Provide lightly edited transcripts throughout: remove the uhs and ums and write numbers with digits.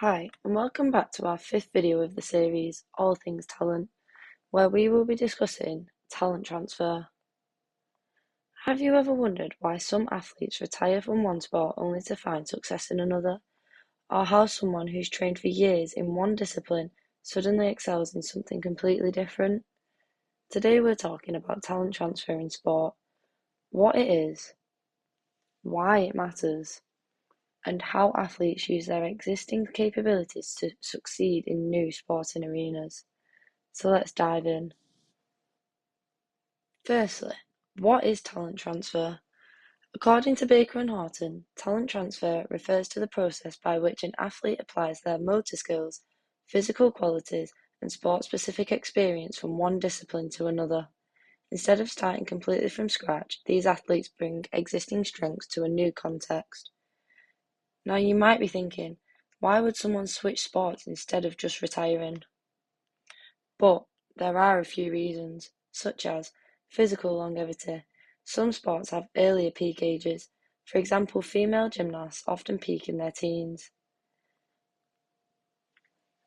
Hi, and welcome back to our fifth video of the series, All Things Talent, where we will be discussing talent transfer. Have you ever wondered why some athletes retire from one sport only to find success in another? Or how someone who's trained for years in one discipline suddenly excels in something completely different? Today we're talking about talent transfer in sport, what it is, why it matters, and how athletes use their existing capabilities to succeed in new sporting arenas. So let's dive in. Firstly, what is talent transfer? According to Baker and Horton, talent transfer refers to the process by which an athlete applies their motor skills, physical qualities, and sport-specific experience from one discipline to another. Instead of starting completely from scratch, these athletes bring existing strengths to a new context. Now you might be thinking, why would someone switch sports instead of just retiring? But there are a few reasons, such as physical longevity. Some sports have earlier peak ages. For example, female gymnasts often peak in their teens.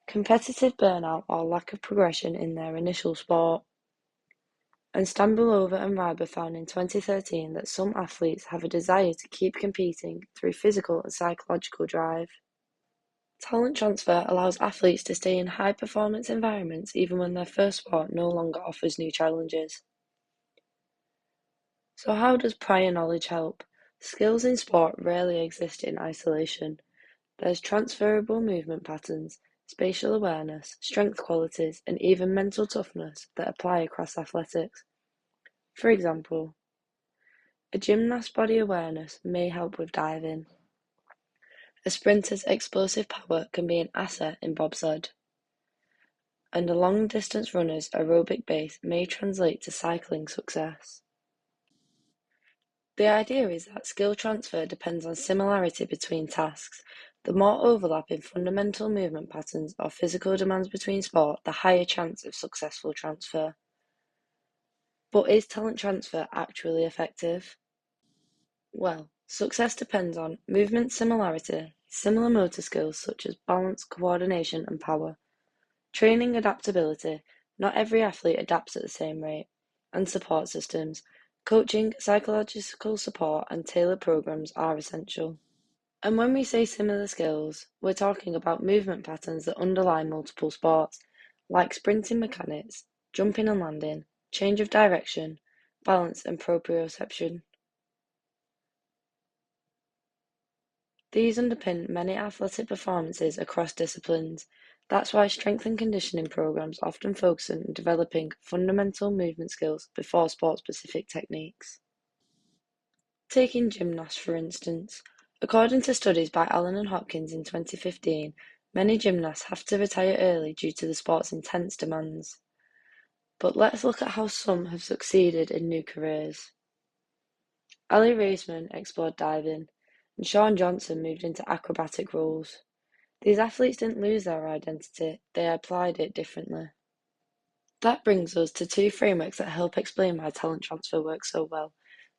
Competitive burnout or lack of progression in their initial sport. And Stambulova and Ryber found in 2013 that some athletes have a desire to keep competing through physical and psychological drive. Talent transfer allows athletes to stay in high-performance environments even when their first sport no longer offers new challenges. So how does prior knowledge help? Skills in sport rarely exist in isolation. There's transferable movement patterns, spatial awareness, strength qualities, and even mental toughness that apply across athletics. For example, a gymnast's body awareness may help with diving. A sprinter's explosive power can be an asset in bobsled. And a long-distance runner's aerobic base may translate to cycling success. The idea is that skill transfer depends on similarity between tasks. The more overlap in fundamental movement patterns or physical demands between sport, the higher chance of successful transfer. But is talent transfer actually effective? Well, success depends on movement similarity, similar motor skills such as balance, coordination, and power, training adaptability, not every athlete adapts at the same rate, and support systems. Coaching, psychological support, and tailored programs are essential. And when we say similar skills, we're talking about movement patterns that underlie multiple sports, like sprinting mechanics, jumping and landing, change of direction, balance, and proprioception. These underpin many athletic performances across disciplines. That's why strength and conditioning programs often focus on developing fundamental movement skills before sport-specific techniques. Taking gymnasts, for instance. According to studies by Allen and Hopkins in 2015, many gymnasts have to retire early due to the sport's intense demands. But let's look at how some have succeeded in new careers. Ali Raisman explored diving, and Shawn Johnson moved into acrobatic roles. These athletes didn't lose their identity, they applied it differently. That brings us to two frameworks that help explain why talent transfer works so well.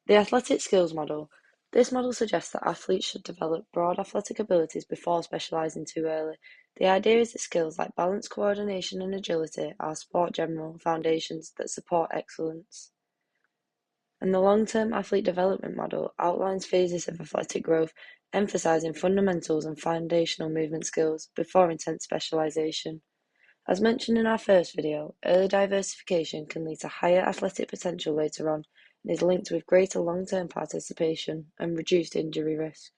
The athletic skills model. This model suggests that athletes should develop broad athletic abilities before specializing too early. The idea is that skills like balance, coordination, and agility are sport general foundations that support excellence. And the long-term athlete development model outlines phases of athletic growth, emphasizing fundamentals and foundational movement skills before intense specialization. As mentioned in our first video, early diversification can lead to higher athletic potential later on and is linked with greater long-term participation and reduced injury risk.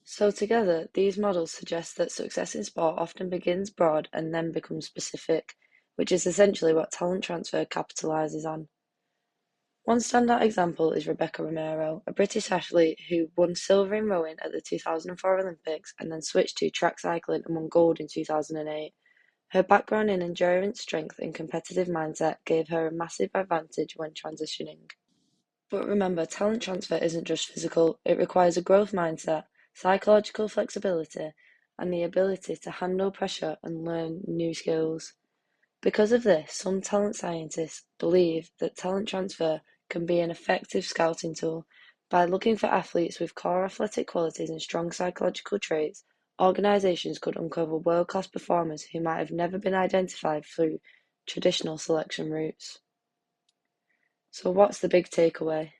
So together, these models suggest that success in sport often begins broad and then becomes specific, which is essentially what talent transfer capitalizes on. One standout example is Rebecca Romero, a British athlete who won silver in rowing at the 2004 Olympics and then switched to track cycling and won gold in 2008. Her background in endurance, strength, and competitive mindset gave her a massive advantage when transitioning. But remember, talent transfer isn't just physical, it requires a growth mindset, psychological flexibility, and the ability to handle pressure and learn new skills. Because of this, some talent scientists believe that talent transfer can be an effective scouting tool. By looking for athletes with core athletic qualities and strong psychological traits, Organisations could uncover world-class performers who might have never been identified through traditional selection routes. So what's the big takeaway?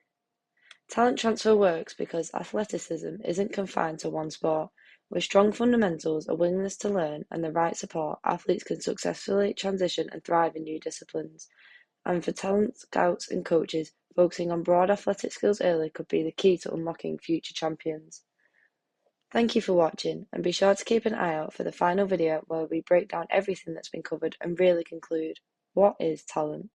Talent transfer works because athleticism isn't confined to one sport. With strong fundamentals, a willingness to learn, and the right support, athletes can successfully transition and thrive in new disciplines. And for talent scouts and coaches, focusing on broad athletic skills early could be the key to unlocking future champions. Thank you for watching, and be sure to keep an eye out for the final video where we break down everything that's been covered and really conclude, what is talent?